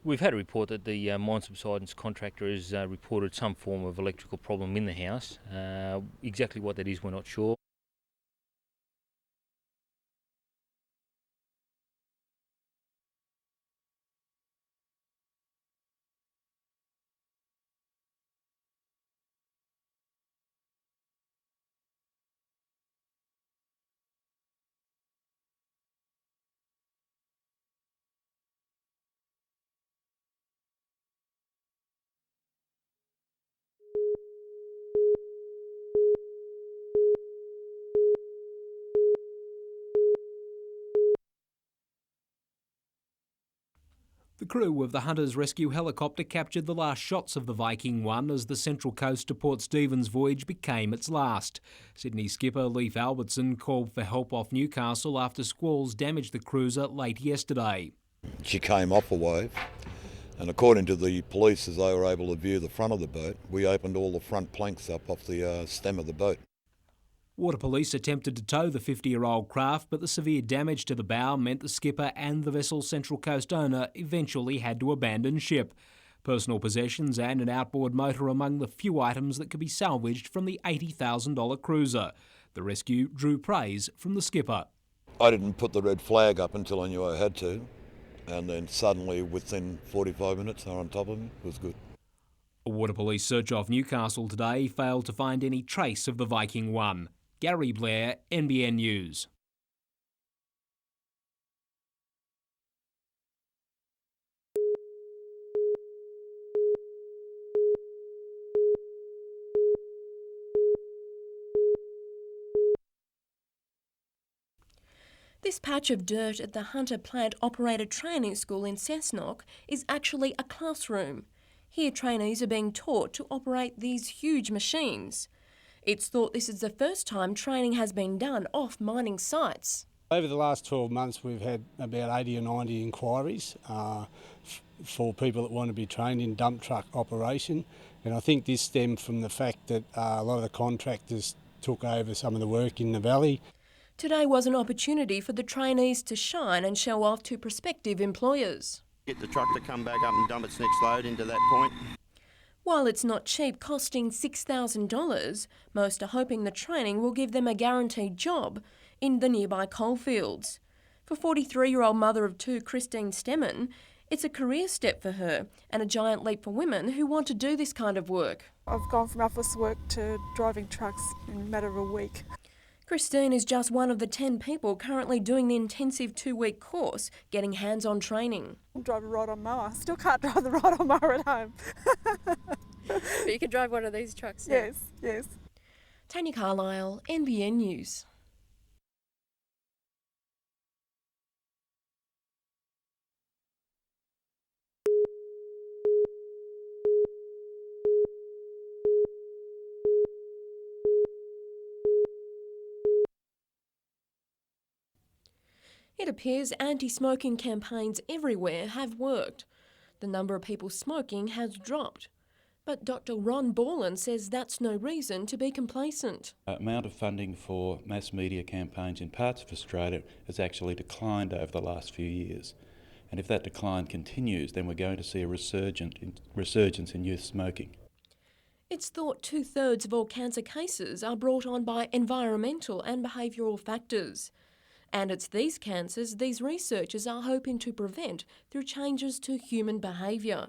We've had a report that the mine subsidence contractor has reported some form of electrical problem in the house. Exactly what that is, we're not sure. The crew of the Hunters Rescue helicopter captured the last shots of the Viking 1 as the Central Coast to Port Stephens voyage became its last. Sydney skipper Leif Albertson called for help off Newcastle after squalls damaged the cruiser late yesterday. She came off a wave, and according to the police, as they were able to view the front of the boat, we opened all the front planks up off the stem of the boat. Water police attempted to tow the 50-year-old craft, but the severe damage to the bow meant the skipper and the vessel's Central Coast owner eventually had to abandon ship. Personal possessions and an outboard motor among the few items that could be salvaged from the $80,000 cruiser. The rescue drew praise from the skipper. I didn't put the red flag up until I knew I had to, and then suddenly within 45 minutes they were on top of me. It was good. A water police search off Newcastle today failed to find any trace of the Viking 1. Gary Blair, NBN News. This patch of dirt at the Hunter Plant Operator Training School in Cessnock is actually a classroom. Here trainees are being taught to operate these huge machines. It's thought this is the first time training has been done off mining sites. Over the last 12 months we've had about 80 or 90 inquiries for people that want to be trained in dump truck operation, and I think this stemmed from the fact that a lot of the contractors took over some of the work in the valley. Today was an opportunity for the trainees to shine and show off to prospective employers. Get the truck to come back up and dump its next load into that point. While it's not cheap, costing $6,000, most are hoping the training will give them a guaranteed job in the nearby coalfields. For 43-year-old mother of two, Christine Stemmen, it's a career step for her and a giant leap for women who want to do this kind of work. I've gone from office work to driving trucks in a matter of a week. Christine is just one of the 10 people currently doing the intensive 2-week course, getting hands-on training. I drive a ride-on mower. Still can't drive the ride-on mower at home. But you can drive one of these trucks now? Yes. Tanya Carlisle, NBN News. It appears anti-smoking campaigns everywhere have worked. The number of people smoking has dropped. But Dr. Ron Borland says that's no reason to be complacent. The amount of funding for mass media campaigns in parts of Australia has actually declined over the last few years. And if that decline continues, then we're going to see a resurgence in youth smoking. It's thought 2/3 of all cancer cases are brought on by environmental and behavioural factors. And it's these cancers these researchers are hoping to prevent through changes to human behaviour.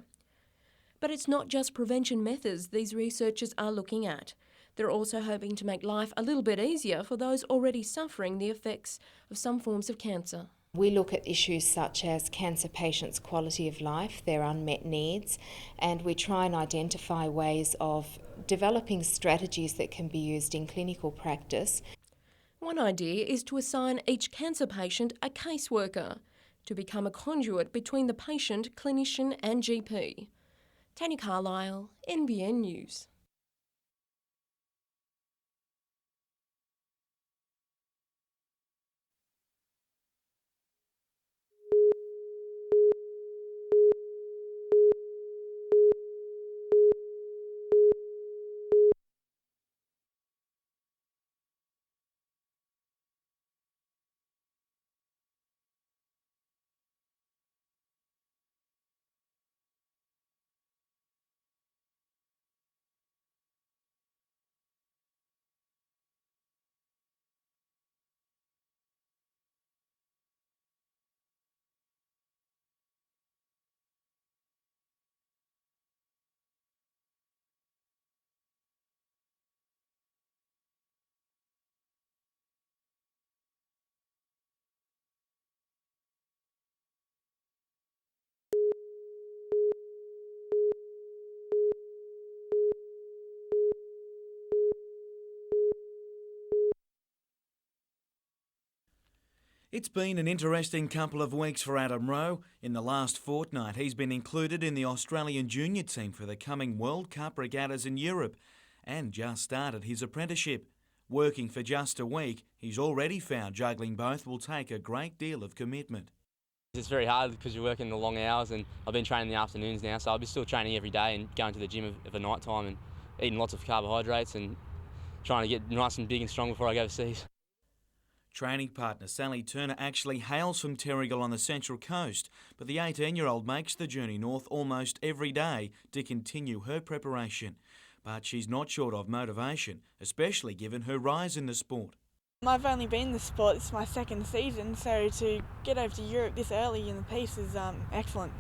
But it's not just prevention methods these researchers are looking at. They're also hoping to make life a little bit easier for those already suffering the effects of some forms of cancer. We look at issues such as cancer patients' quality of life, their unmet needs, and we try and identify ways of developing strategies that can be used in clinical practice. One idea is to assign each cancer patient a caseworker to become a conduit between the patient, clinician and GP. Tanya Carlisle, NBN News. It's been an interesting couple of weeks for Adam Rowe. In the last fortnight, he's been included in the Australian junior team for the coming World Cup regattas in Europe and just started his apprenticeship. Working for just a week, he's already found juggling both will take a great deal of commitment. It's very hard because you're working the long hours, and I've been training in the afternoons now, so I'll be still training every day and going to the gym at night time and eating lots of carbohydrates and trying to get nice and big and strong before I go overseas. Training partner Sally Turner actually hails from Terrigal on the Central Coast, but the 18-year-old makes the journey north almost every day to continue her preparation. But she's not short of motivation, especially given her rise in the sport. I've only been in the sport, this is my second season, so to get over to Europe this early in the piece is excellent.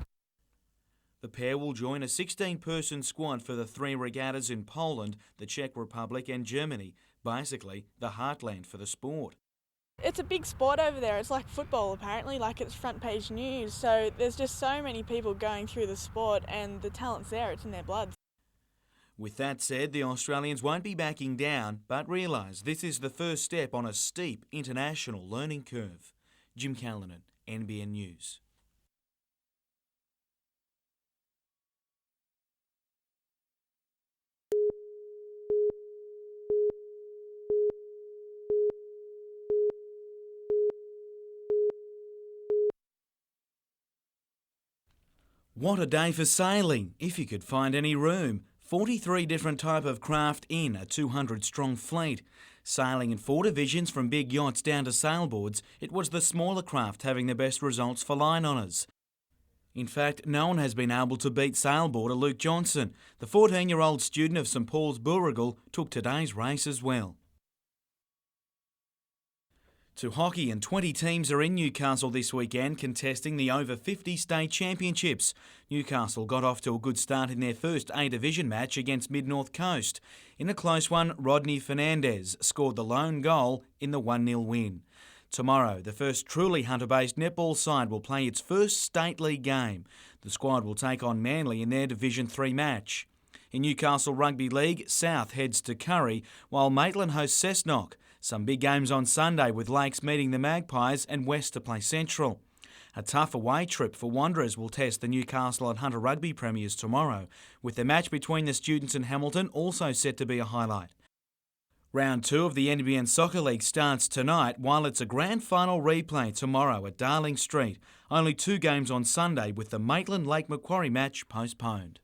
The pair will join a 16-person squad for the 3 regattas in Poland, the Czech Republic and Germany, basically the heartland for the sport. It's a big sport over there. It's like football apparently, like it's front page news. So there's just so many people going through the sport and the talent's there, it's in their blood. With that said, the Australians won't be backing down, but realise this is the first step on a steep international learning curve. Jim Callanan, NBN News. What a day for sailing, if you could find any room. 43 different type of craft in a 200-strong fleet. Sailing in 4 divisions from big yachts down to sailboards, it was the smaller craft having the best results for line honours. In fact, no one has been able to beat sailboarder Luke Johnson. The 14-year-old student of St Paul's Booragul took today's race as well. To hockey, and 20 teams are in Newcastle this weekend contesting the over 50 state championships. Newcastle got off to a good start in their first A-Division match against Mid-North Coast. In a close one, Rodney Fernandez scored the lone goal in the 1-0 win. Tomorrow, the first truly Hunter-based netball side will play its first state league game. The squad will take on Manly in their Division 3 match. In Newcastle Rugby League, South heads to Curry, while Maitland hosts Cessnock. Some big games on Sunday with Lakes meeting the Magpies and West to play Central. A tough away trip for Wanderers will test the Newcastle and Hunter Rugby premiers tomorrow, with the match between the Students and Hamilton also set to be a highlight. Round 2 of the NBN Soccer League starts tonight, while it's a grand final replay tomorrow at Darling Street. Only 2 games on Sunday, with the Maitland-Lake Macquarie match postponed.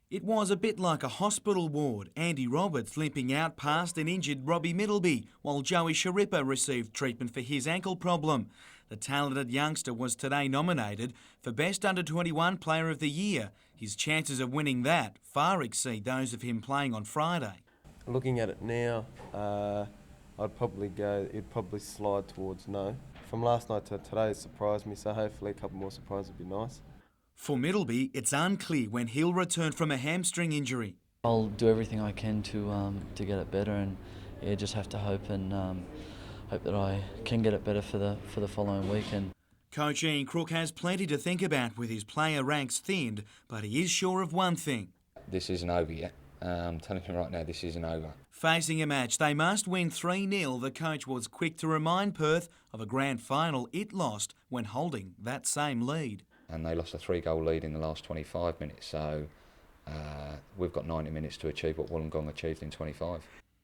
It was a bit like a hospital ward. Andy Roberts limping out past an injured Robbie Middleby, while Joey Sharippa received treatment for his ankle problem. The talented youngster was today nominated for Best Under-21 Player of the Year. His chances of winning that far exceed those of him playing on Friday. Looking at it now, it'd probably slide towards no. From last night to today, it surprised me, so hopefully a couple more surprises would be nice. For Middleby, it's unclear when he'll return from a hamstring injury. I'll do everything I can to get it better, and just have to hope that I can get it better for the following weekend. Coach Ian Crook has plenty to think about with his player ranks thinned, but he is sure of one thing. This isn't over yet. I'm telling you right now, this isn't over. Facing a match they must win 3-0, the coach was quick to remind Perth of a grand final it lost when holding that same lead. And they lost a 3-goal lead in the last 25 minutes, so we've got 90 minutes to achieve what Wollongong achieved in 25.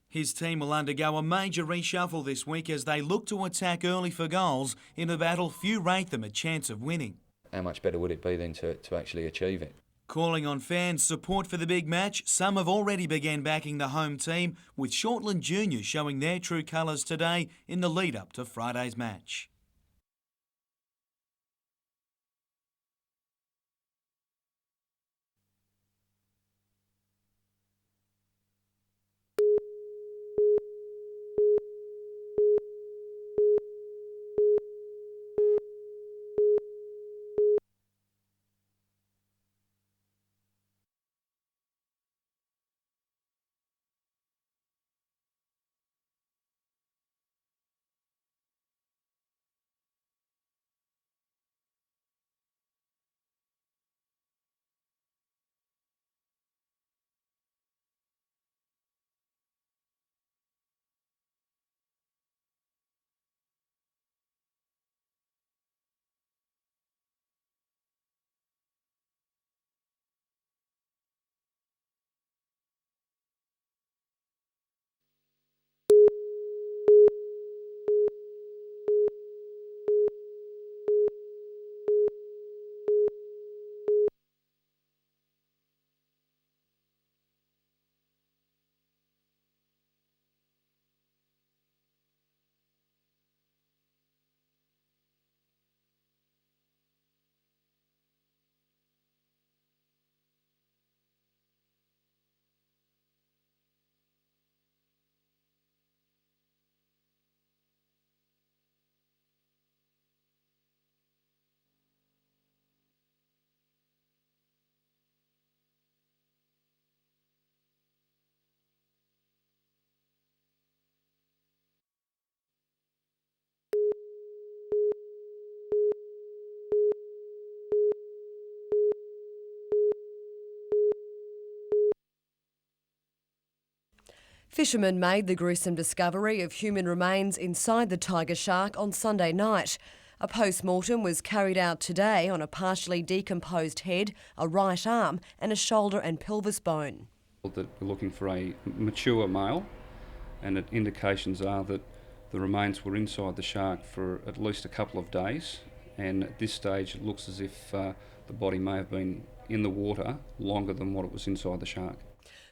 His team will undergo a major reshuffle this week as they look to attack early for goals in a battle few rate them a chance of winning. How much better would it be then to actually achieve it? Calling on fans' support for the big match, some have already begun backing the home team, with Shortland Juniors showing their true colours today in the lead-up to Friday's match. Fishermen made the gruesome discovery of human remains inside the tiger shark on Sunday night. A post-mortem was carried out today on a partially decomposed head, a right arm and a shoulder and pelvis bone. That we're looking for a mature male, and indications are that the remains were inside the shark for at least a couple of days, and at this stage it looks as if the body may have been in the water longer than what it was inside the shark.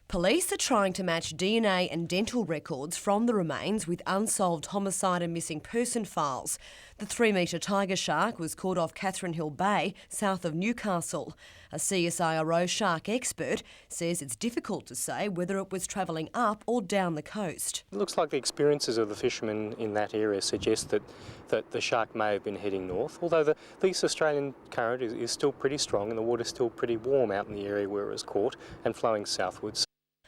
Police are trying to match DNA and dental records from the remains with unsolved homicide and missing person files. The 3-metre tiger shark was caught off Catherine Hill Bay, south of Newcastle. A CSIRO shark expert says it's difficult to say whether it was travelling up or down the coast. It looks like the experiences of the fishermen in that area suggest that the shark may have been heading north, although the East Australian current is still pretty strong and the water's still pretty warm out in the area where it was caught and flowing southwards.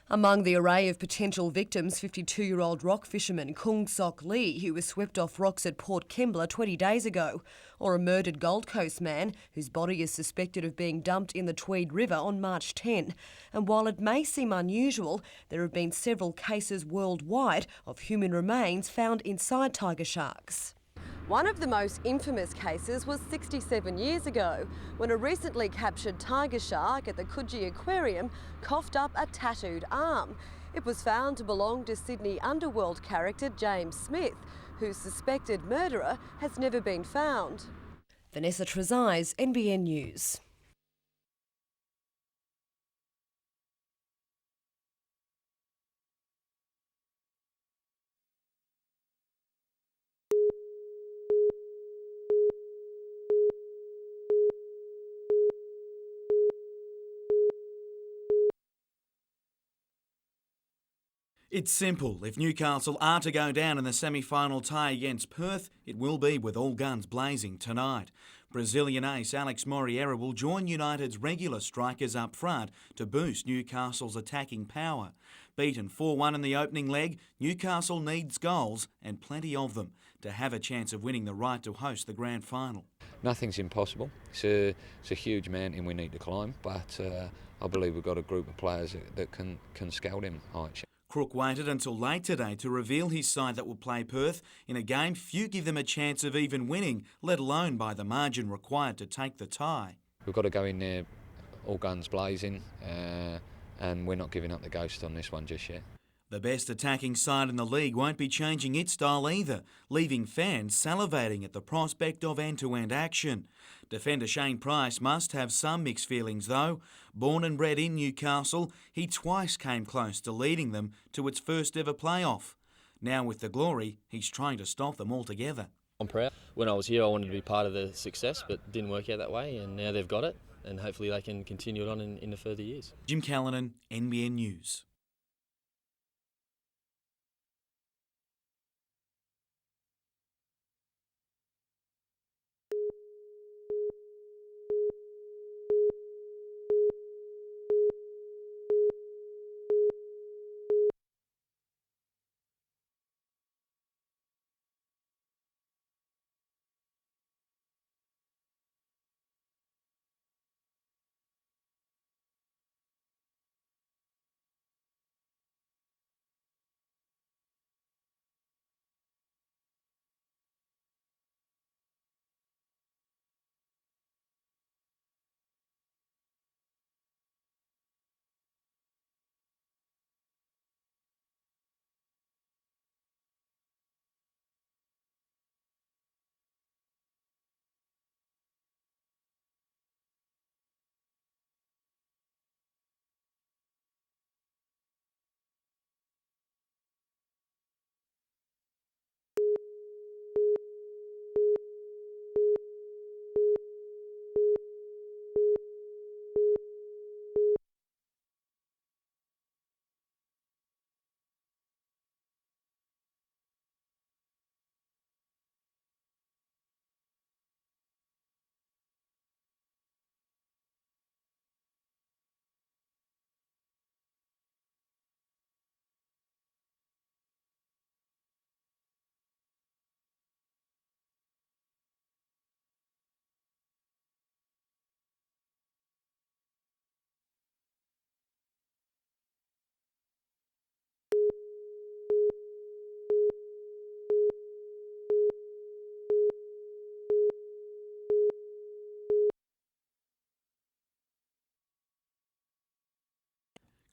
Among the array of potential victims, 52-year-old rock fisherman Kung Sok Lee, who was swept off rocks at Port Kembla 20 days ago, or a murdered Gold Coast man whose body is suspected of being dumped in the Tweed River on March 10. And while it may seem unusual, there have been several cases worldwide of human remains found inside tiger sharks. One of the most infamous cases was 67 years ago, when a recently captured tiger shark at the Coogee Aquarium coughed up a tattooed arm. It was found to belong to Sydney underworld character James Smith, whose suspected murderer has never been found. Vanessa Trezise, NBN News. It's simple. If Newcastle are to go down in the semi-final tie against Perth, it will be with all guns blazing tonight. Brazilian ace Alex Moreira will join United's regular strikers up front to boost Newcastle's attacking power. Beaten 4-1 in the opening leg, Newcastle needs goals, and plenty of them, to have a chance of winning the right to host the grand final. Nothing's impossible. It's a huge mountain we need to climb, but I believe we've got a group of players that can scale them heights. Crook waited until late today to reveal his side that will play Perth in a game few give them a chance of even winning, let alone by the margin required to take the tie. We've got to go in there all guns blazing, and we're not giving up the ghost on this one just yet. The best attacking side in the league won't be changing its style either, leaving fans salivating at the prospect of end-to-end action. Defender Shane Price must have some mixed feelings though. Born and bred in Newcastle, he twice came close to leading them to its first ever playoff. Now with the glory, he's trying to stop them altogether. I'm proud. When I was here I wanted to be part of the success, but it didn't work out that way, and now they've got it, and hopefully they can continue it on in the further years. Jim Callanan, NBN News.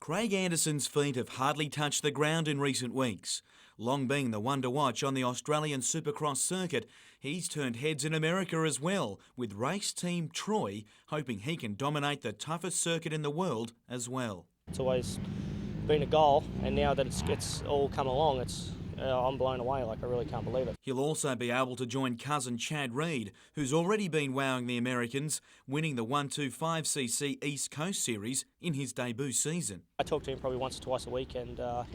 Craig Anderson's feet have hardly touched the ground in recent weeks. Long being the one to watch on the Australian Supercross circuit, he's turned heads in America as well, with race team Troy hoping he can dominate the toughest circuit in the world as well. It's always been a goal, and now that it's all come along, I'm blown away. I really can't believe it. He'll also be able to join cousin Chad Reed, who's already been wowing the Americans, winning the 125cc East Coast Series in his debut season. I talk to him probably once or twice a week, and I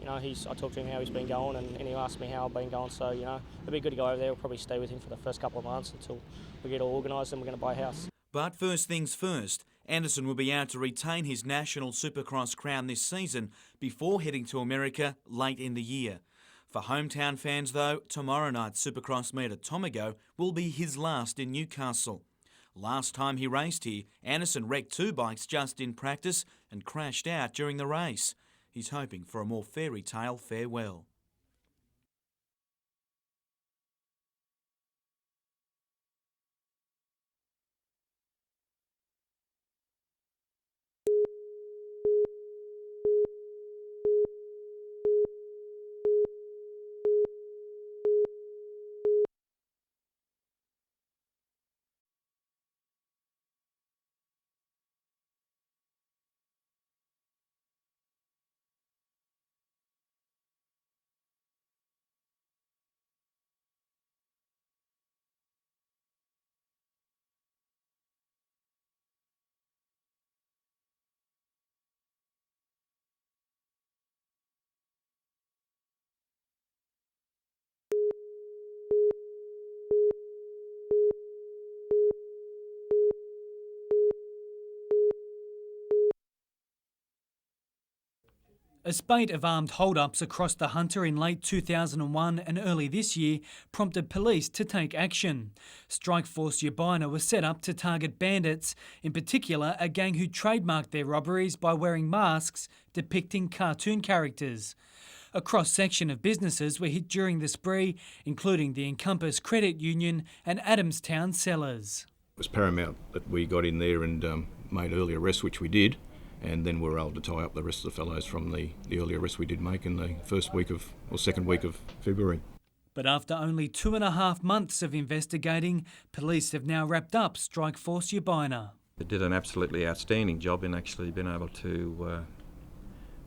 talk to him how he's been going, and he asks me how I've been going. So it'd be good to go over there. We'll probably stay with him for the first couple of months until we get all organised, and we're going to buy a house. But first things first, Anderson will be out to retain his national Supercross crown this season before heading to America late in the year. For hometown fans though, tomorrow night's Supercross meet at Tomago will be his last in Newcastle. Last time he raced here, Anderson wrecked 2 bikes just in practice and crashed out during the race. He's hoping for a more fairy tale farewell. A spate of armed hold-ups across the Hunter in late 2001 and early this year prompted police to take action. Strikeforce Ubina was set up to target bandits, in particular a gang who trademarked their robberies by wearing masks depicting cartoon characters. A cross-section of businesses were hit during the spree, including the Encompass Credit Union and Adamstown Cellars. It was paramount that we got in there and made early arrests, which we did. And then we were able to tie up the rest of the fellows from the early arrests we did make in the second week of February. But after only 2.5 months of investigating, police have now wrapped up Strikeforce Ubina. They did an absolutely outstanding job in actually being able to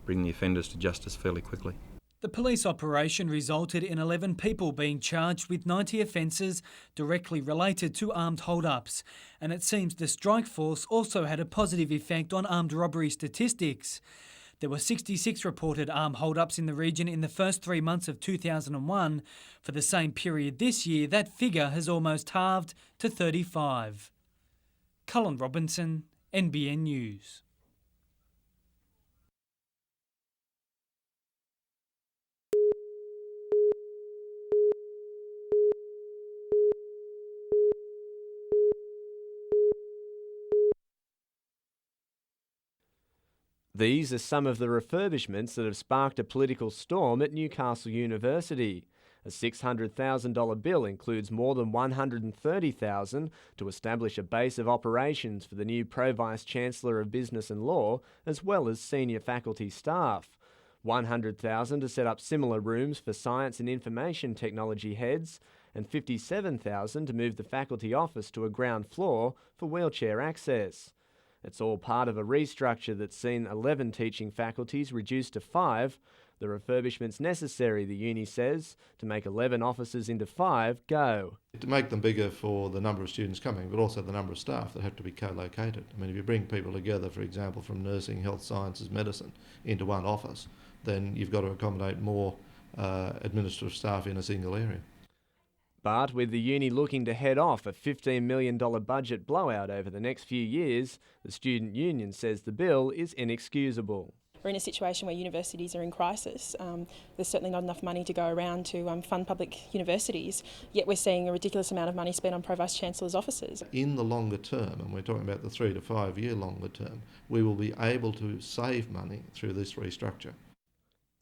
bring the offenders to justice fairly quickly. The police operation resulted in 11 people being charged with 90 offences directly related to armed hold-ups, and it seems the strike force also had a positive effect on armed robbery statistics. There were 66 reported armed hold-ups in the region in the first 3 months of 2001. For the same period this year, that figure has almost halved to 35. Cullen Robinson, NBN News. These are some of the refurbishments that have sparked a political storm at Newcastle University. A $600,000 bill includes more than $130,000 to establish a base of operations for the new Pro-Vice-Chancellor of Business and Law, as well as senior faculty staff. $100,000 to set up similar rooms for science and information technology heads, and $57,000 to move the faculty office to a ground floor for wheelchair access. It's all part of a restructure that's seen 11 teaching faculties reduced to 5. The refurbishments necessary, the uni says, to make 11 offices into 5 go. To make them bigger for the number of students coming, but also the number of staff that have to be co-located. I mean, if you bring people together, for example, from nursing, health sciences, medicine, into one office, then you've got to accommodate more administrative staff in a single area. But with the uni looking to head off a $15 million budget blowout over the next few years, the student union says the bill is inexcusable. We're in a situation where universities are in crisis. There's certainly not enough money to go around to fund public universities, yet we're seeing a ridiculous amount of money spent on Pro-Vice-Chancellors' offices. In the longer term, and we're talking about the 3 to 5 year longer term, we will be able to save money through this restructure.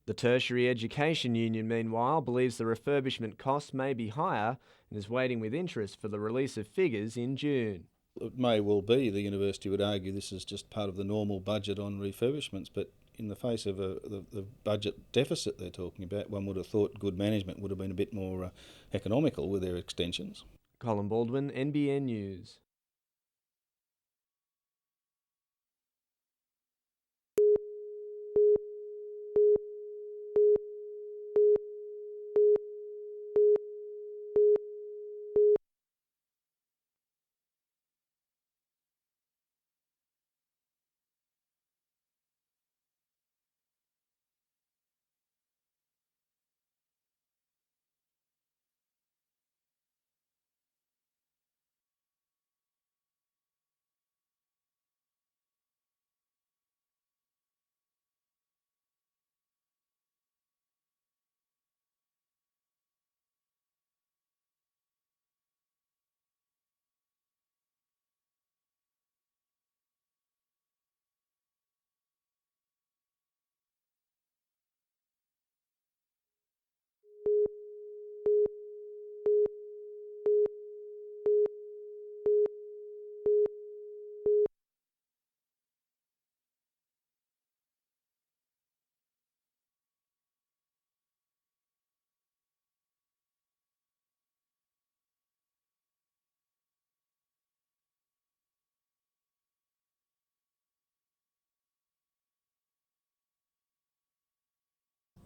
The Tertiary Education Union, meanwhile, believes the refurbishment costs may be higher and is waiting with interest for the release of figures in June. It may well be, the university would argue, this is just part of the normal budget on refurbishments, but in the face of the budget deficit they're talking about, one would have thought good management would have been a bit more economical with their extensions. Colin Baldwin, NBN News.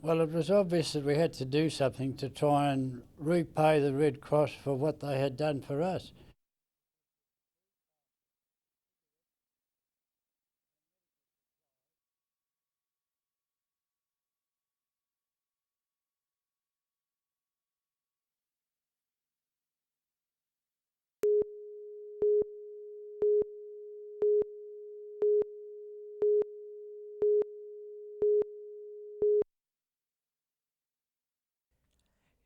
Well, it was obvious that we had to do something to try and repay the Red Cross for what they had done for us.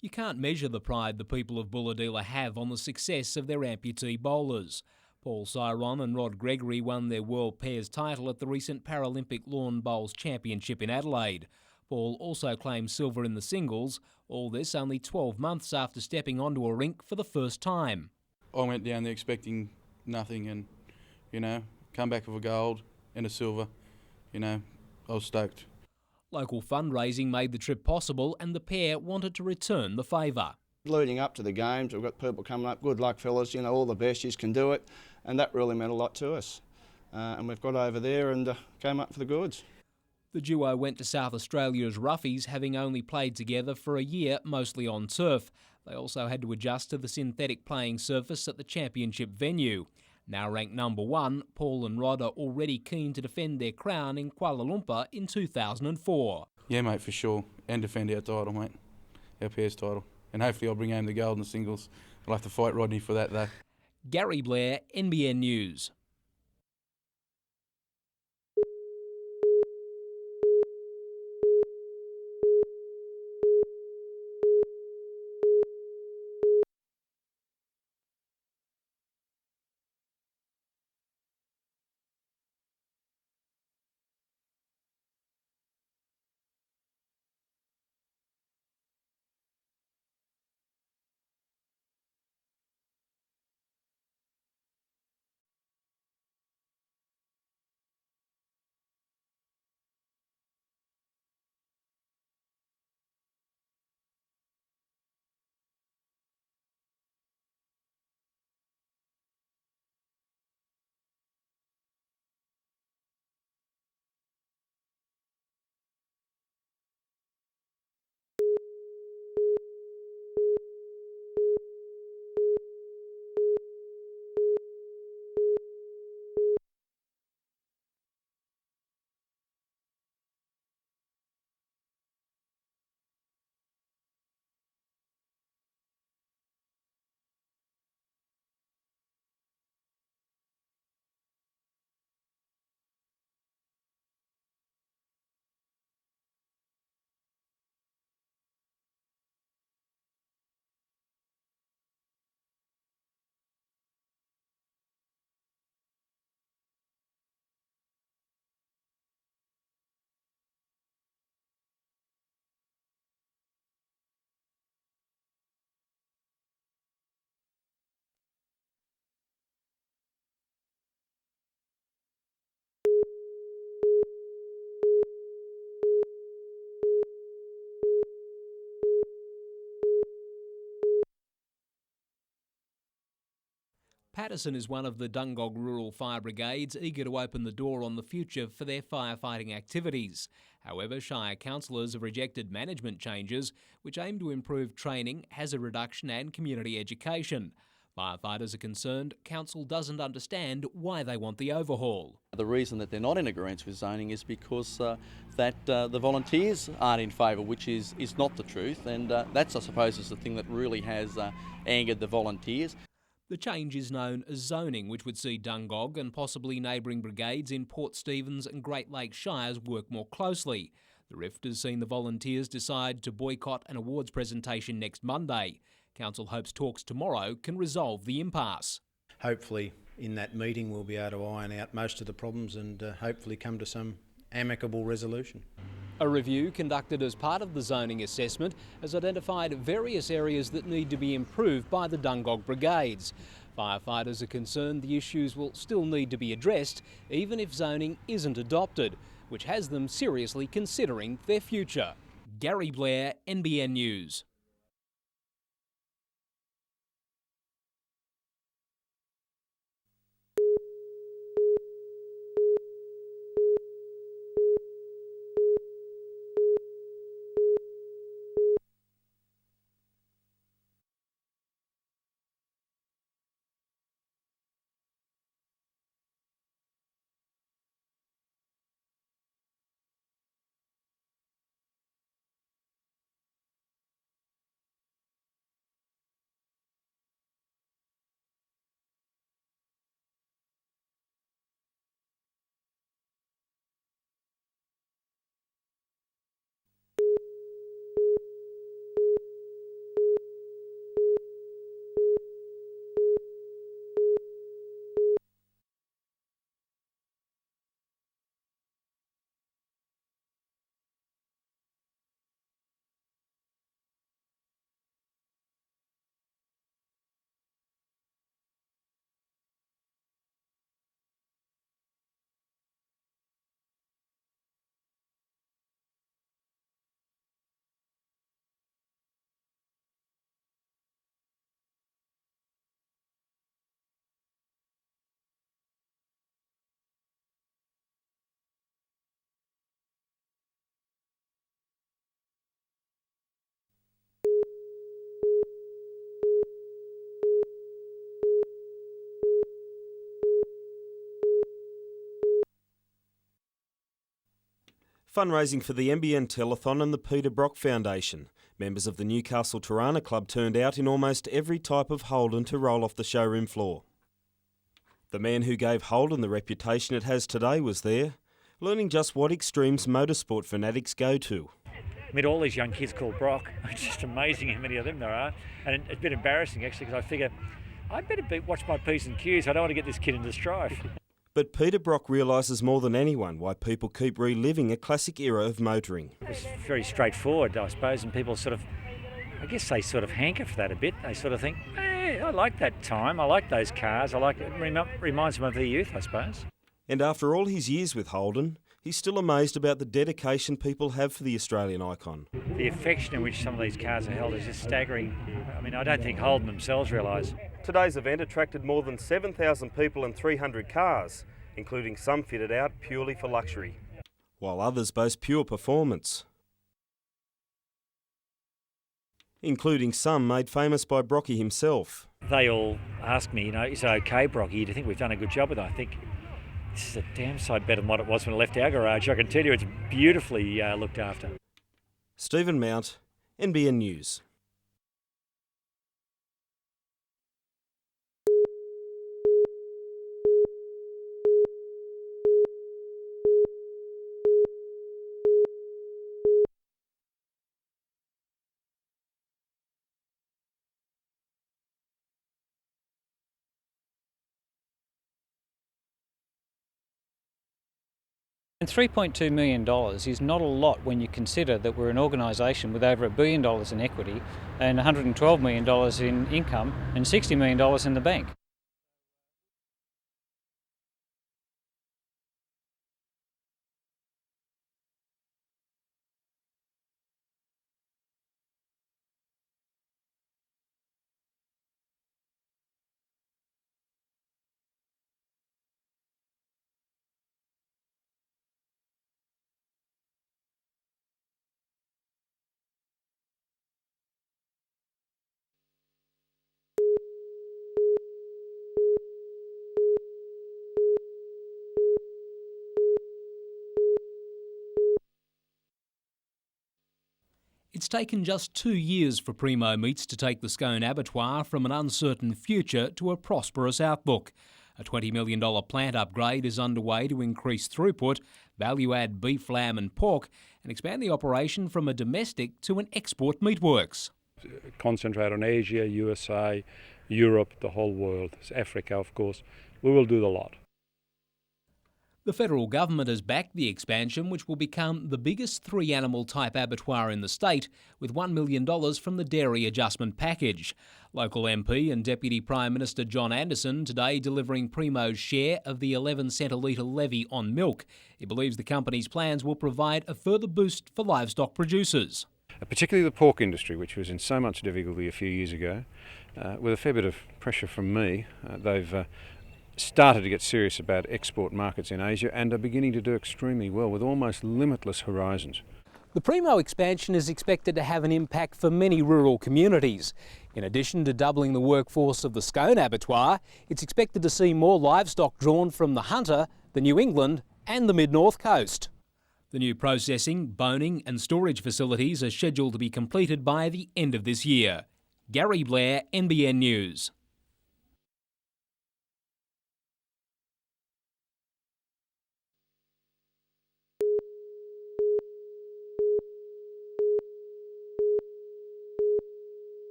You can't measure the pride the people of Bulahdelah have on the success of their amputee bowlers. Paul Cyron and Rod Gregory won their World Pairs title at the recent Paralympic Lawn Bowls Championship in Adelaide. Paul also claimed silver in the singles, all this only 12 months after stepping onto a rink for the first time. I went down there expecting nothing and, come back with a gold and a silver. I was stoked. Local fundraising made the trip possible and the pair wanted to return the favour. Leading up to the games, we've got people coming up, good luck fellas, all the best, you can do it, and that really meant a lot to us. And we've got over there and came up for the goods. The duo went to South Australia's Roughies, having only played together for a year, mostly on turf. They also had to adjust to the synthetic playing surface at the championship venue. Now ranked number 1, Paul and Rod are already keen to defend their crown in Kuala Lumpur in 2004. Yeah, mate, for sure. And defend our title, mate. Our pairs title. And hopefully I'll bring home the gold in the singles. I'll have to fight Rodney for that, though. Gary Blair, NBN News. Patterson is one of the Dungog Rural Fire Brigades eager to open the door on the future for their firefighting activities. However, Shire councillors have rejected management changes which aim to improve training, hazard reduction and community education. Firefighters are concerned council doesn't understand why they want the overhaul. The reason that they're not in agreement with zoning is because the volunteers aren't in favour, which is not the truth, and that's, I suppose, is the thing that really has angered the volunteers. The change is known as zoning, which would see Dungog and possibly neighbouring brigades in Port Stephens and Great Lakes Shires work more closely. The rift has seen the volunteers decide to boycott an awards presentation next Monday. Council hopes talks tomorrow can resolve the impasse. Hopefully in that meeting we'll be able to iron out most of the problems and hopefully come to some amicable resolution. A review conducted as part of the zoning assessment has identified various areas that need to be improved by the Dungog brigades. Firefighters are concerned the issues will still need to be addressed even if zoning isn't adopted, which has them seriously considering their future. Gary Blair, NBN News. Fundraising for the NBN Telethon and the Peter Brock Foundation. Members of the Newcastle Tirana Club turned out in almost every type of Holden to roll off the showroom floor. The man who gave Holden the reputation it has today was there, learning just what extremes motorsport fanatics go to. Meet all these young kids called Brock. It's just amazing how many of them there are. And it's a bit embarrassing actually because I figure I better watch my P's and Q's. I don't want to get this kid into strife. But Peter Brock realises more than anyone why people keep reliving a classic era of motoring. It's very straightforward, I suppose, and people sort of, I guess they sort of hanker for that a bit. They sort of think, hey, I like that time, I like those cars, it reminds them of their youth, I suppose. And after all his years with Holden, he's still amazed about the dedication people have for the Australian icon. The affection in which some of these cars are held is just staggering. I mean, I don't think Holden themselves realise. Today's event attracted more than 7,000 people and 300 cars, including some fitted out purely for luxury, while others boast pure performance, including some made famous by Brocky himself. They all ask me, is it okay, Brocky, do you think we've done a good job with it? I think this is a damn sight better than what it was when I left our garage. I can tell you it's beautifully looked after. Stephen Mount, NBN News. And $3.2 million is not a lot when you consider that we're an organisation with over $1 billion in equity and $112 million in income and $60 million in the bank. It's taken just 2 years for Primo Meats to take the Scone abattoir from an uncertain future to a prosperous outlook. A $20 million plant upgrade is underway to increase throughput, value-add beef, lamb and pork, and expand the operation from a domestic to an export meatworks. Concentrate on Asia, USA, Europe, the whole world, Africa of course. We will do the lot. The federal government has backed the expansion, which will become the biggest three-animal type abattoir in the state, with $1 million from the Dairy Adjustment Package. Local MP and Deputy Prime Minister John Anderson today delivering Primo's share of the 11 cent a litre levy on milk. He believes the company's plans will provide a further boost for livestock producers. Particularly the pork industry, which was in so much difficulty a few years ago. With a fair bit of pressure from me, they've started to get serious about export markets in Asia and are beginning to do extremely well with almost limitless horizons. The Primo expansion is expected to have an impact for many rural communities. In addition to doubling the workforce of the Scone abattoir, it's expected to see more livestock drawn from the Hunter, the New England and the Mid-North Coast. The new processing, boning and storage facilities are scheduled to be completed by the end of this year. Gary Blair, NBN News.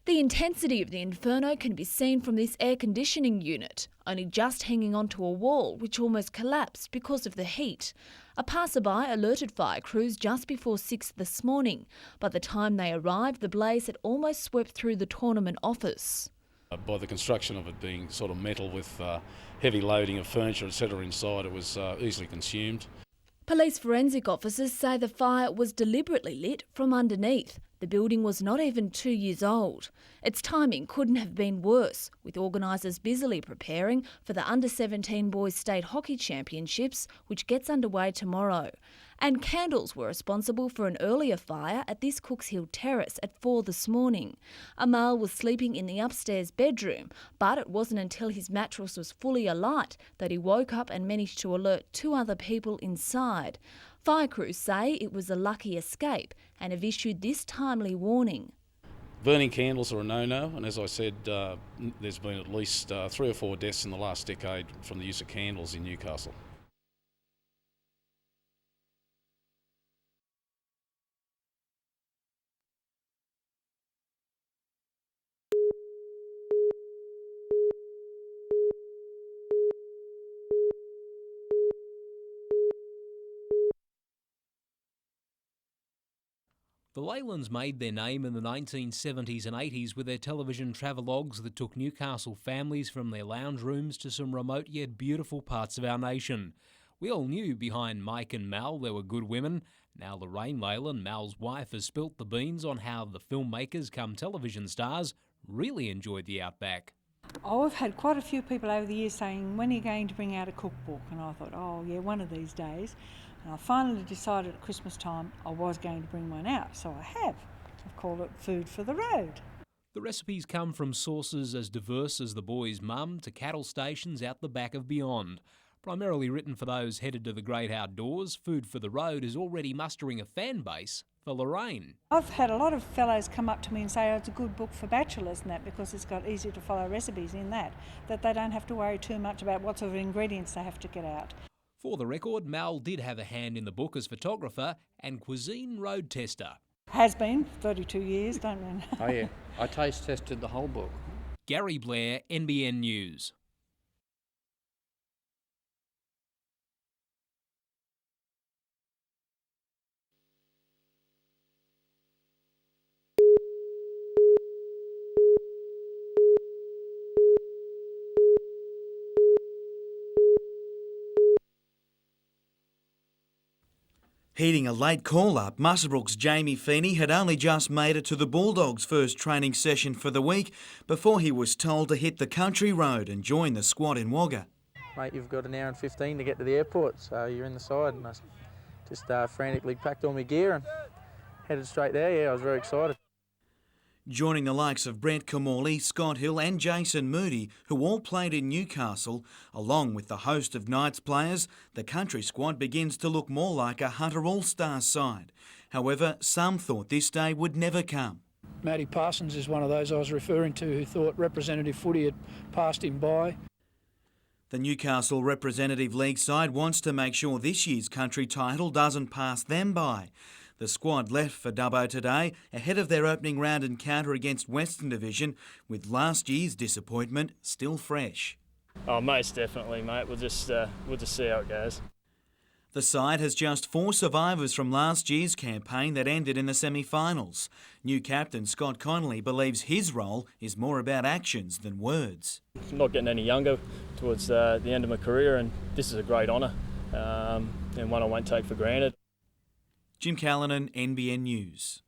The intensity of the inferno can be seen from this air conditioning unit, only just hanging onto a wall which almost collapsed because of the heat. A passerby alerted fire crews just before 6 this morning. By the time they arrived, the blaze had almost swept through the tournament office. By the construction of it being sort of metal with heavy loading of furniture, etc. inside, it was easily consumed. Police forensic officers say the fire was deliberately lit from underneath. The building was not even 2 years old. Its timing couldn't have been worse, with organisers busily preparing for the Under-17 Boys State Hockey Championships, which gets underway tomorrow. And candles were responsible for an earlier fire at this Cooks Hill terrace at 4 this morning. A male was sleeping in the upstairs bedroom, but it wasn't until his mattress was fully alight that he woke up and managed to alert 2 other people inside. Fire crews say it was a lucky escape and have issued this timely warning. Burning candles are a no-no, and as I said, there's been at least 3 or 4 deaths in the last decade from the use of candles in Newcastle. The Leylands made their name in the 1970s and 80s with their television travelogues that took Newcastle families from their lounge rooms to some remote yet beautiful parts of our nation. We all knew behind Mike and Mal there were good women. Now Lorraine Leyland, Mal's wife, has spilt the beans on how the filmmakers come television stars really enjoyed the outback. Oh, I've had quite a few people over the years saying, when are you going to bring out a cookbook? And I thought, oh yeah, one of these days. And I finally decided at Christmas time I was going to bring one out, so I have. I've called it Food for the Road. The recipes come from sources as diverse as the boy's mum to cattle stations out the back of beyond. Primarily written for those headed to the great outdoors, Food for the Road is already mustering a fan base for Lorraine. I've had a lot of fellows come up to me and say, oh, it's a good book for bachelors and that, because it's got easy to follow recipes in that they don't have to worry too much about what sort of ingredients they have to get out. For the record, Mal did have a hand in the book as photographer and cuisine road tester. Has been 32 years, don't we? Oh yeah, I taste tested the whole book. Gary Blair, NBN News. Heeding a late call-up, Muswellbrook's Jamie Feeney had only just made it to the Bulldogs' first training session for the week before he was told to hit the country road and join the squad in Wagga. Mate, you've got an hour and 15 to get to the airport, so you're in the side. And I just frantically packed all my gear and headed straight there. Yeah, I was very excited. Joining the likes of Brett Camorley, Scott Hill and Jason Moody, who all played in Newcastle, along with the host of Knights players, the country squad begins to look more like a Hunter All-Stars side. However, some thought this day would never come. Matty Parsons is one of those I was referring to who thought representative footy had passed him by. The Newcastle Representative League side wants to make sure this year's country title doesn't pass them by. The squad left for Dubbo today ahead of their opening round encounter against Western Division, with last year's disappointment still fresh. Oh, most definitely, mate. We'll just see how it goes. The side has just 4 survivors from last year's campaign that ended in the semi-finals. New captain Scott Connolly believes his role is more about actions than words. I'm not getting any younger towards the end of my career, and this is a great honour and one I won't take for granted. Jim Callanan, NBN News.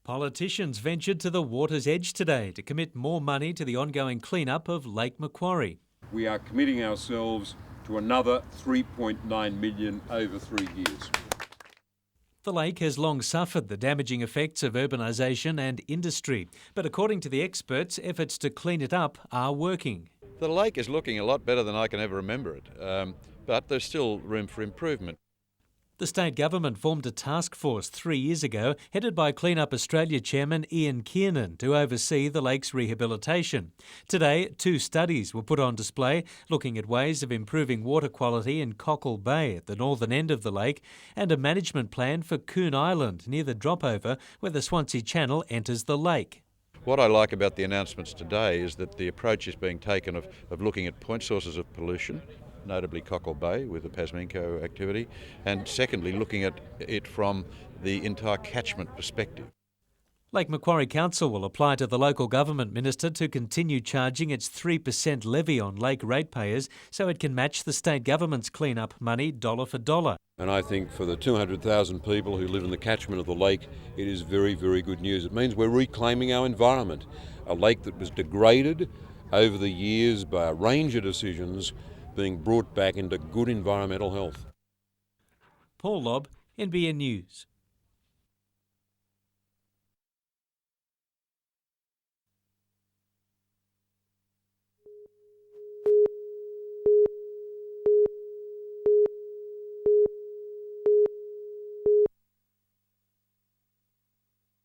Politicians ventured to the water's edge today to commit more money to the ongoing clean-up of Lake Macquarie. We are committing ourselves to another $3.9 million over 3 years. The lake has long suffered the damaging effects of urbanisation and industry, but according to the experts, efforts to clean it up are working. The lake is looking a lot better than I can ever remember it, but there's still room for improvement. The state government formed a task force 3 years ago, headed by Clean Up Australia chairman Ian Kiernan, to oversee the lake's rehabilitation. Today, 2 studies were put on display, looking at ways of improving water quality in Cockle Bay at the northern end of the lake, and a management plan for Coon Island, near the dropover where the Swansea Channel enters the lake. What I like about the announcements today is that the approach is being taken of looking at point sources of pollution, notably Cockle Bay with the Pasminco activity, and secondly looking at it from the entire catchment perspective. Lake Macquarie Council will apply to the local government minister to continue charging its 3% levy on lake ratepayers so it can match the state government's clean-up money dollar for dollar. And I think for the 200,000 people who live in the catchment of the lake, it is very, very good news. It means we're reclaiming our environment, a lake that was degraded over the years by a range of decisions being brought back into good environmental health. Paul Lobb, NBN News.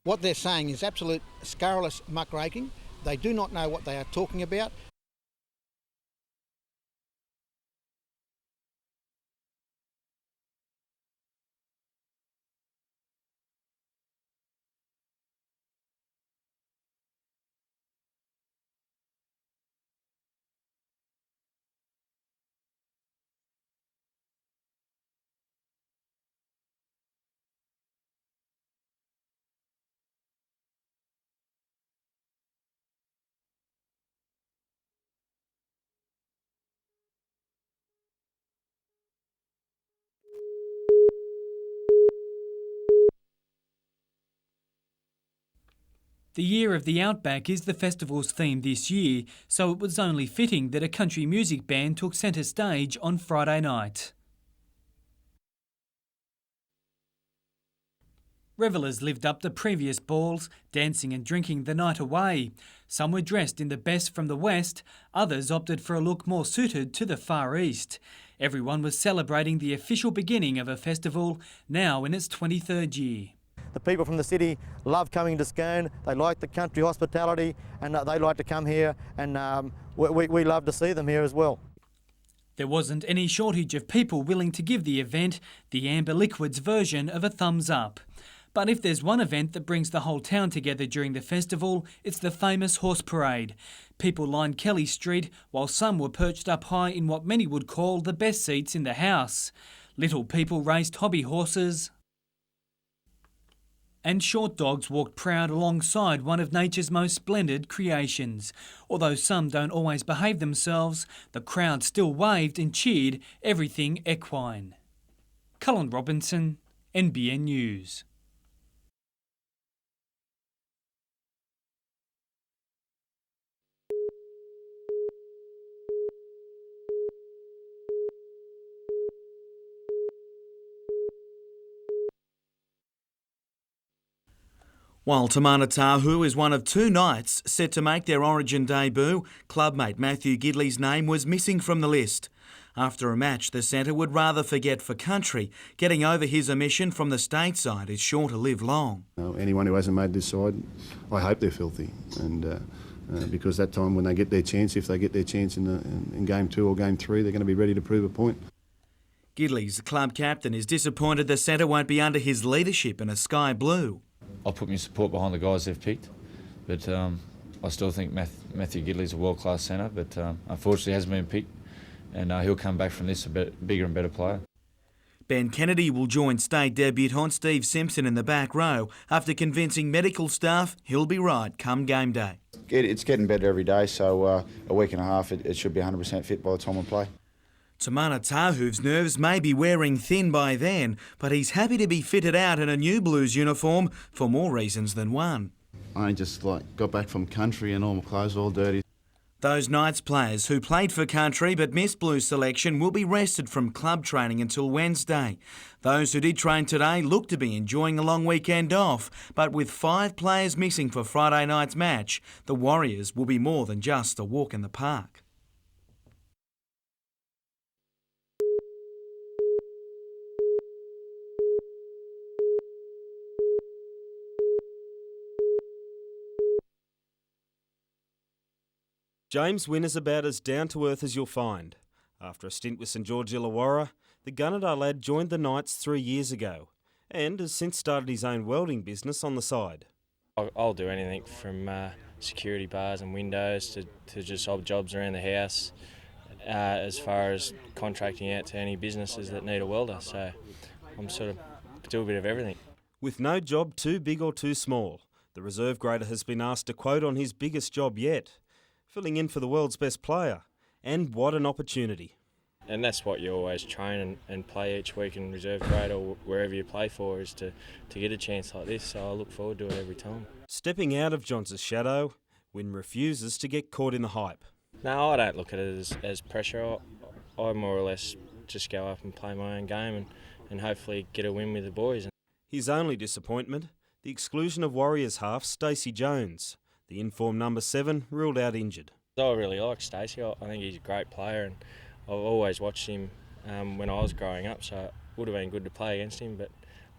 What they're saying is absolute scurrilous muckraking. They do not know what they are talking about. The Year of the Outback is the festival's theme this year, so it was only fitting that a country music band took centre stage on Friday night. Revellers lived up to previous balls, dancing and drinking the night away. Some were dressed in the best from the West, others opted for a look more suited to the Far East. Everyone was celebrating the official beginning of a festival, now in its 23rd year. The people from the city love coming to Scone. They like the country hospitality, and they like to come here, and we love to see them here as well. There wasn't any shortage of people willing to give the event the Amber Liquids version of a thumbs up. But if there's one event that brings the whole town together during the festival, it's the famous horse parade. People lined Kelly Street, while some were perched up high in what many would call the best seats in the house. Little people raced hobby horses, and short dogs walked proud alongside one of nature's most splendid creations. Although some don't always behave themselves, the crowd still waved and cheered everything equine. Cullen Robinson, NBN News. While Tamana Tahu is one of two knights set to make their Origin debut, clubmate Matthew Gidley's name was missing from the list. After a match, the centre would rather forget for country. Getting over his omission from the stateside is sure to live long. Anyone who hasn't made this side, I hope they're filthy. And because that time when they get their chance, if they get their chance in Game 2 or Game 3, they're going to be ready to prove a point. Gidley's club captain is disappointed the centre won't be under his leadership in a sky blue. I'll put my support behind the guys they've picked, but I still think Matthew Gidley's a world-class centre, but unfortunately hasn't been picked, and he'll come back from this a bigger and better player. Ben Kennedy will join state debutant Steve Simpson in the back row after convincing medical staff he'll be right come game day. It's getting better every day, so a week and a half it should be 100% fit by the time we play. Tamana Tahu's nerves may be wearing thin by then, but he's happy to be fitted out in a new Blues uniform for more reasons than one. I just got back from country and all my clothes all dirty. Those Knights players who played for country but missed Blues selection will be rested from club training until Wednesday. Those who did train today look to be enjoying a long weekend off, but with 5 players missing for Friday night's match, the Warriors will be more than just a walk in the park. James Wynne is about as down-to-earth as you'll find. After a stint with St George Illawarra, the Gunnedah lad joined the Knights 3 years ago and has since started his own welding business on the side. I'll do anything from security bars and windows to just odd jobs around the house, as far as contracting out to any businesses that need a welder. So I'm sort of do a bit of everything. With no job too big or too small, the reserve grader has been asked to quote on his biggest job yet, filling in for the world's best player. And what an opportunity. And that's what you always train and play each week in reserve grade or wherever you play for, is to get a chance like this. So I look forward to it every time. Stepping out of Johns' shadow, Wynne refuses to get caught in the hype. No, I don't look at it as pressure. I more or less just go up and play my own game and hopefully get a win with the boys. His only disappointment, the exclusion of Warriors half Stacey Jones. The in-form number 7 ruled out injured. I really like Stacey. I think he's a great player, and I've always watched him when I was growing up, so it would have been good to play against him, but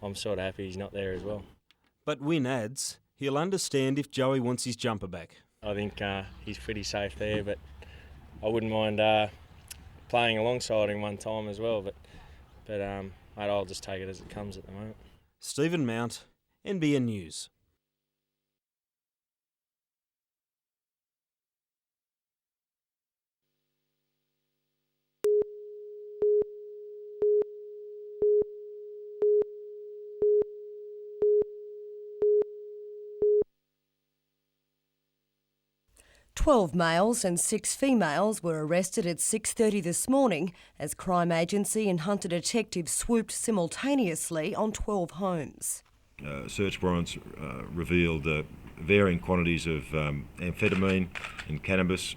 I'm sort of happy he's not there as well. But Wynne adds he'll understand if Joey wants his jumper back. I think he's pretty safe there, but I wouldn't mind playing alongside him one time as well, but I'll just take it as it comes at the moment. Stephen Mount, NBN News. "12 males and 6 females were arrested at 6:30 this morning as crime agency and hunter detectives swooped simultaneously on 12 homes. Search warrants revealed varying quantities of amphetamine and cannabis.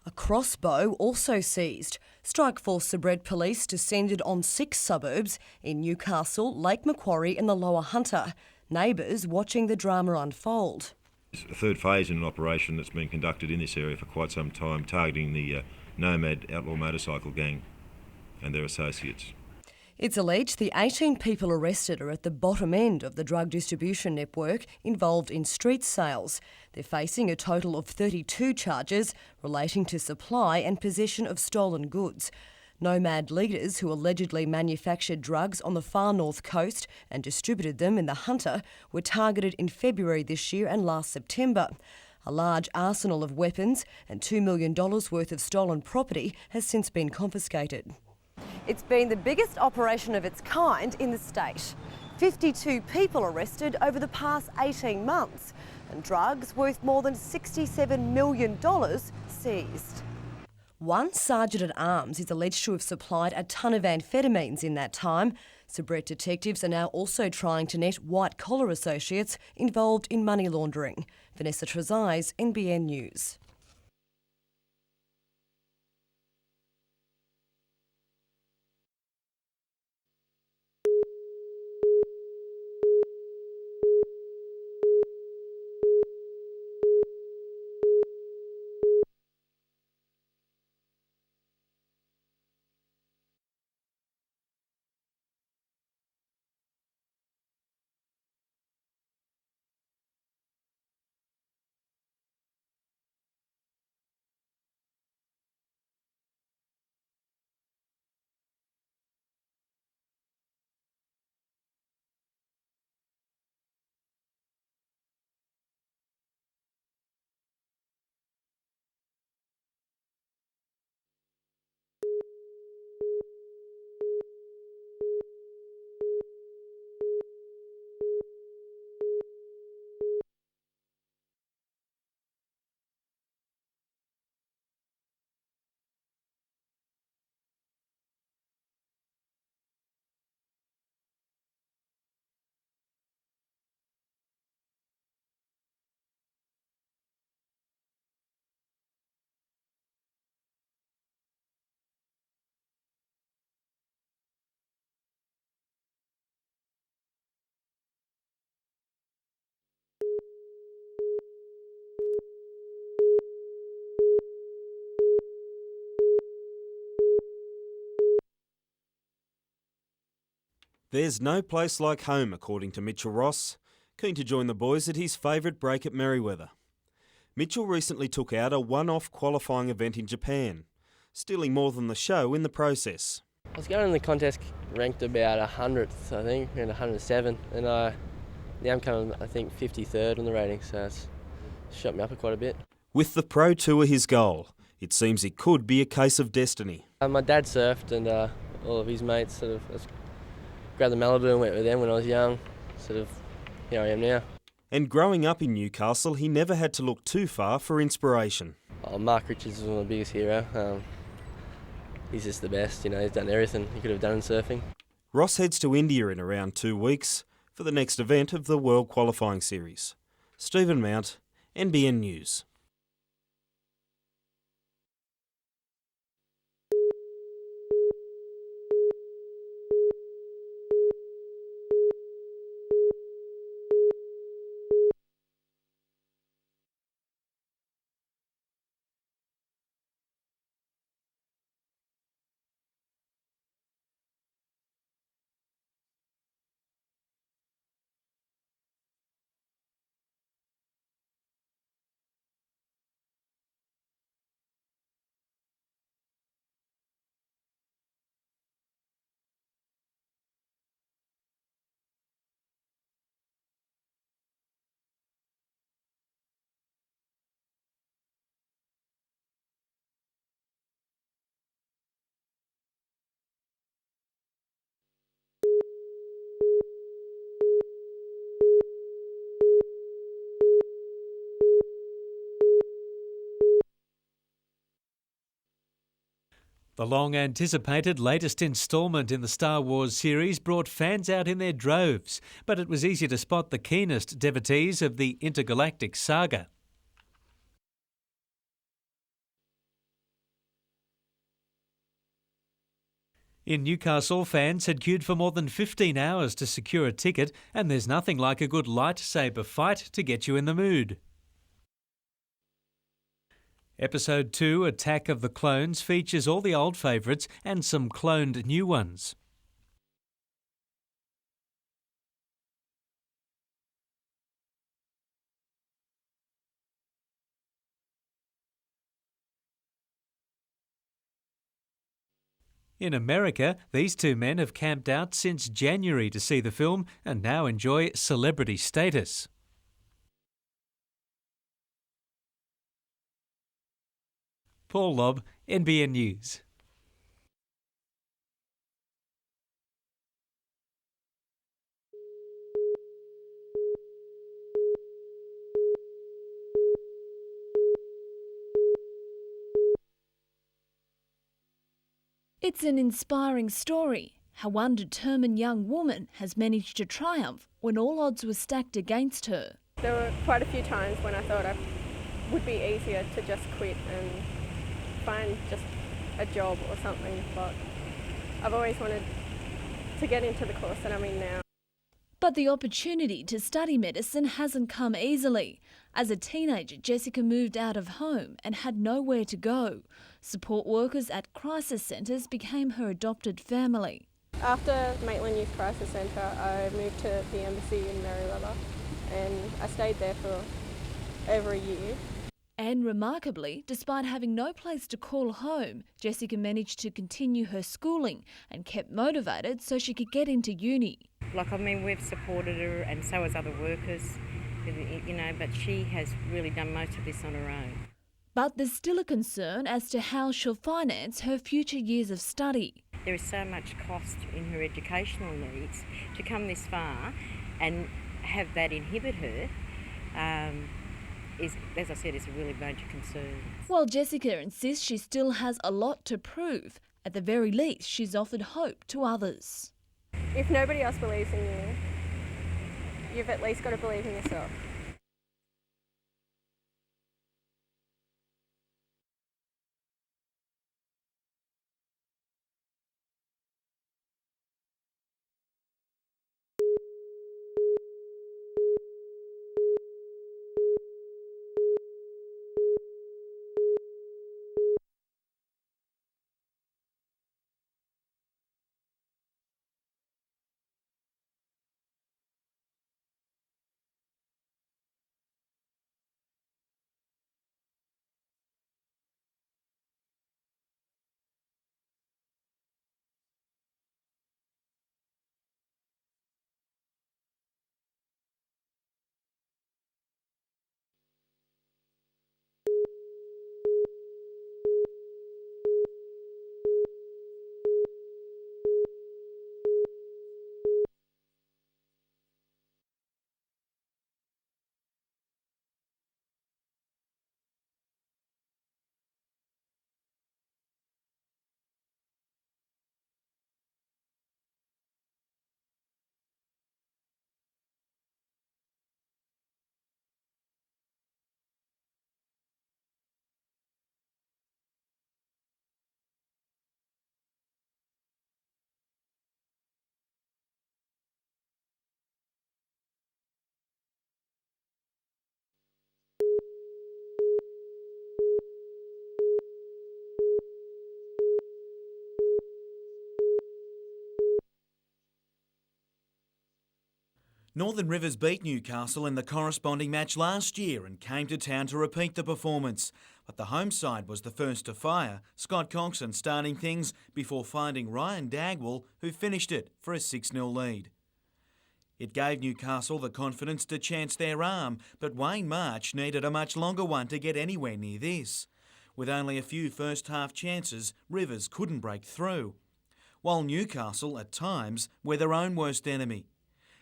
A crossbow also seized. Strikeforce Sabret Police descended on 6 suburbs in Newcastle, Lake Macquarie and the Lower Hunter. Neighbours watching the drama unfold. It's a third phase in an operation that's been conducted in this area for quite some time, targeting the Nomad outlaw motorcycle gang and their associates. It's alleged the 18 people arrested are at the bottom end of the drug distribution network involved in street sales. They're facing a total of 32 charges relating to supply and possession of stolen goods. Nomad leaders who allegedly manufactured drugs on the far north coast and distributed them in the Hunter were targeted in February this year and last September. A large arsenal of weapons and $2 million worth of stolen property has since been confiscated. It's been the biggest operation of its kind in the state. 52 people arrested over the past 18 months and drugs worth more than $67 million seized. One sergeant-at-arms is alleged to have supplied a ton of amphetamines in that time. Strait detectives are now also trying to net white-collar associates involved in money laundering. Vanessa Trezise, NBN News. There's no place like home, according to Mitchell Ross, keen to join the boys at his favourite break at Merewether. Mitchell recently took out a one-off qualifying event in Japan, stealing more than the show in the process. I was going in the contest ranked about 100th, I think, around 107, and now I'm coming, I think, 53rd on the rating, so it's shot me up quite a bit. With the Pro Tour his goal, it seems it could be a case of destiny. My dad surfed, and all of his mates sort of grabbed the Malibu and went with them when I was young. Sort of, here I am now. And growing up in Newcastle, he never had to look too far for inspiration. Oh, Mark Richards was my biggest hero. He's just the best, you know, he's done everything he could have done in surfing. Ross heads to India in around 2 weeks for the next event of the World Qualifying Series. Stephen Mount, NBN News. The long-anticipated latest instalment in the Star Wars series brought fans out in their droves, but it was easy to spot the keenest devotees of the intergalactic saga. In Newcastle, fans had queued for more than 15 hours to secure a ticket, and there's nothing like a good lightsaber fight to get you in the mood. Episode 2, Attack of the Clones, features all the old favourites and some cloned new ones. In America, these two men have camped out since January to see the film and now enjoy celebrity status. Paul Lobb, NBN News. It's an inspiring story, how one determined young woman has managed to triumph when all odds were stacked against her. There were quite a few times when I thought it would be easier to just quit and find just a job or something, but I've always wanted to get into the course that I'm in now. But the opportunity to study medicine hasn't come easily. As a teenager, Jessica moved out of home and had nowhere to go. Support workers at crisis centres became her adopted family. After Maitland Youth Crisis Centre, I moved to the embassy in Merewether and I stayed there for over a year. And remarkably, despite having no place to call home, Jessica managed to continue her schooling and kept motivated so she could get into uni. We've supported her and so has other workers, but she has really done most of this on her own. But there's still a concern as to how she'll finance her future years of study. There is so much cost in her educational needs to come this far and have that inhibit her. As I said, is a really major concern. While Jessica insists she still has a lot to prove, at the very least she's offered hope to others. If nobody else believes in you, you've at least got to believe in yourself. Northern Rivers beat Newcastle in the corresponding match last year and came to town to repeat the performance. But the home side was the first to fire, Scott Coxon starting things before finding Ryan Dagwell, who finished it for a 6-0 lead. It gave Newcastle the confidence to chance their arm, but Wayne March needed a much longer one to get anywhere near this. With only a few first-half chances, Rivers couldn't break through. While Newcastle, at times, were their own worst enemy.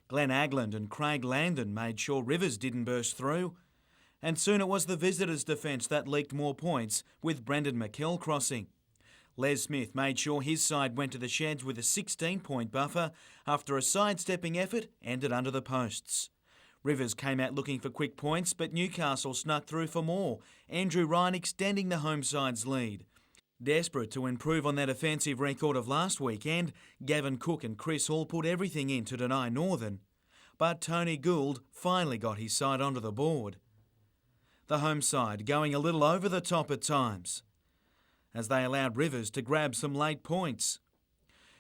Glenn Agland and Craig Landon made sure Rivers didn't burst through. And soon it was the visitors' defence that leaked more points, with Brendan McKell crossing. Les Smith made sure his side went to the sheds with a 16-point buffer after a sidestepping effort ended under the posts. Rivers came out looking for quick points, but Newcastle snuck through for more, Andrew Ryan extending the home side's lead. Desperate to improve on that offensive record of last weekend, Gavin Cook and Chris Hall put everything in to deny Northern. But Tony Gould finally got his side onto the board. The home side going a little over the top at times, as they allowed Rivers to grab some late points.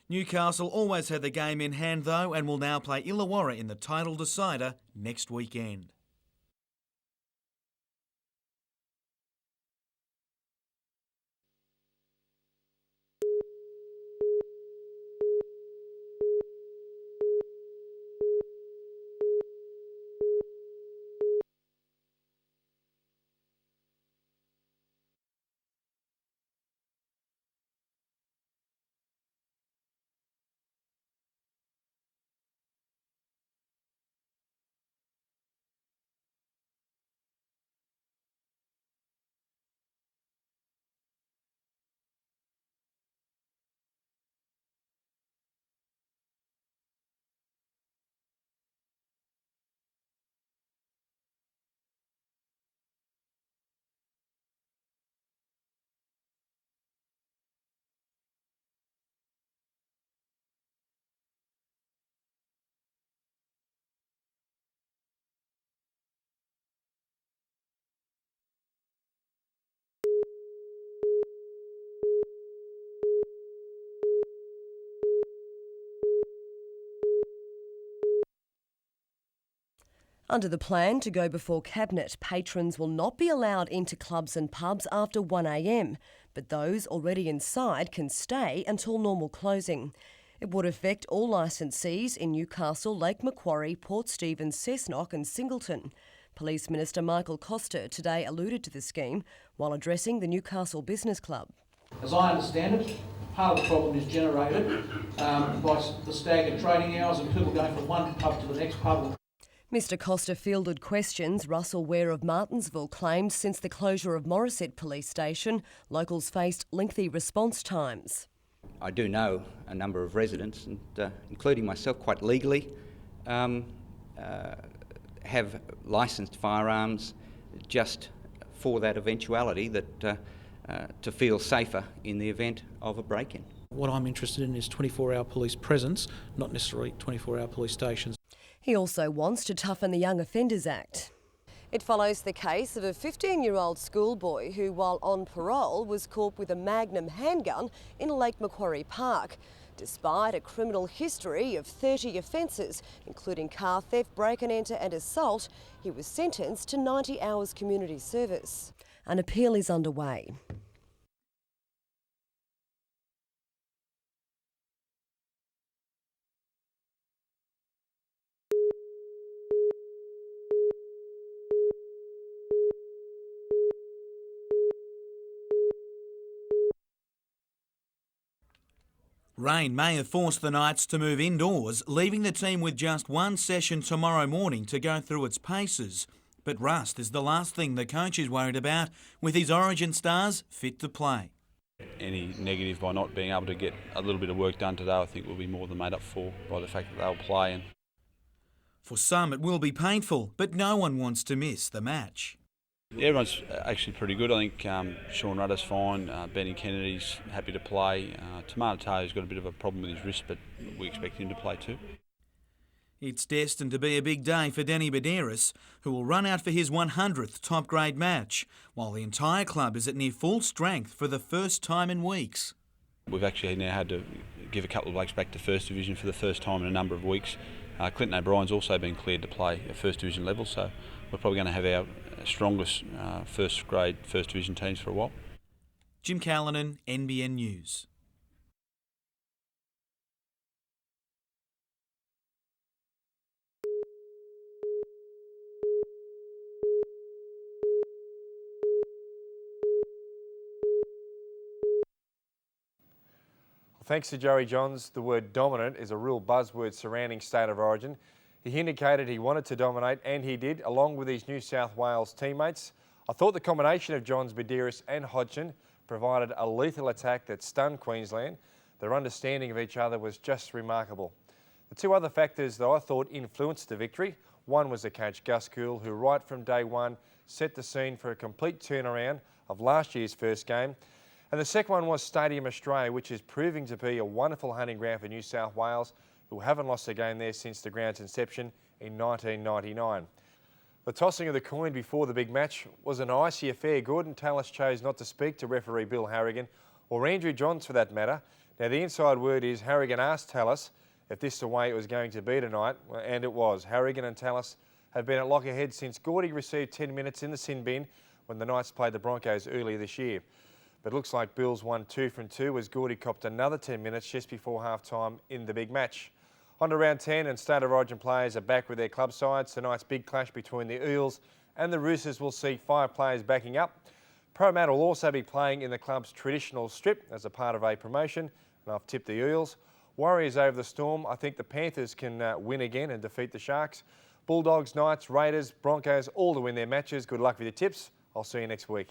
Newcastle always had the game in hand though, and will now play Illawarra in the title decider next weekend. Under the plan to go before Cabinet, patrons will not be allowed into clubs and pubs after 1 a.m, but those already inside can stay until normal closing. It would affect all licensees in Newcastle, Lake Macquarie, Port Stephens, Cessnock and Singleton. Police Minister Michael Costa today alluded to the scheme while addressing the Newcastle Business Club. As I understand it, part of the problem is generated by the staggered trading hours and people going from one pub to the next pub. Mr Costa fielded questions Russell Ware of Martinsville claimed since the closure of Morisset Police Station, locals faced lengthy response times. I do know a number of residents, and, including myself quite legally, have licensed firearms just for that eventuality, that to feel safer in the event of a break-in. What I'm interested in is 24-hour police presence, not necessarily 24-hour police stations. He also wants to toughen the Young Offenders Act. It follows the case of a 15-year-old schoolboy who, while on parole, was caught with a Magnum handgun in Lake Macquarie Park. Despite a criminal history of 30 offences, including car theft, break-and-enter and assault, he was sentenced to 90 hours community service. An appeal is underway. Rain may have forced the Knights to move indoors, leaving the team with just one session tomorrow morning to go through its paces. But rust is the last thing the coach is worried about, with his Origin stars fit to play. Any negative by not being able to get a little bit of work done today, I think will be more than made up for by the fact that they'll play. For some it will be painful, but no one wants to miss the match. Yeah, everyone's actually pretty good. I think Sean Rudder's fine, Benny Kennedy's happy to play. Tomato Tao's got a bit of a problem with his wrist, but we expect him to play too. It's destined to be a big day for Danny Baderis, who will run out for his 100th top-grade match, while the entire club is at near full strength for the first time in weeks. We've actually now had to give a couple of blokes back to First Division for the first time in a number of weeks. Clinton O'Brien's also been cleared to play at First Division level, so we're probably going to have our strongest first-grade First Division teams for a while. Jim Callanan, NBN News. Thanks to Joey Johns, the word dominant is a real buzzword surrounding State of Origin. He indicated he wanted to dominate, and he did, along with his New South Wales teammates. I thought the combination of Johns, Baderis and Hodgson provided a lethal attack that stunned Queensland. Their understanding of each other was just remarkable. The two other factors that I thought influenced the victory, one was the coach Gus Gould, who right from day one set the scene for a complete turnaround of last year's first game. And the second one was Stadium Australia, which is proving to be a wonderful hunting ground for New South Wales, who haven't lost a game there since the ground's inception in 1999. The tossing of the coin before the big match was an icy affair. Gordon Tallis chose not to speak to referee Bill Harrigan, or Andrew Johns for that matter. Now the inside word is Harrigan asked Tallis if this is the way it was going to be tonight, and it was. Harrigan and Tallis have been at loggerheads since Gordy received 10 minutes in the sin bin when the Knights played the Broncos earlier this year. But it looks like Bills won 2 from 2 as Gordy copped another 10 minutes just before half-time in the big match. On to round 10 and State of Origin players are back with their club sides. Tonight's big clash between the Eels and the Roosters will see 5 players backing up. Pro Matt will also be playing in the club's traditional strip as a part of a promotion, and I've tipped the Eels. Warriors over the Storm. I think the Panthers can win again and defeat the Sharks. Bulldogs, Knights, Raiders, Broncos, all to win their matches. Good luck with your tips. I'll see you next week.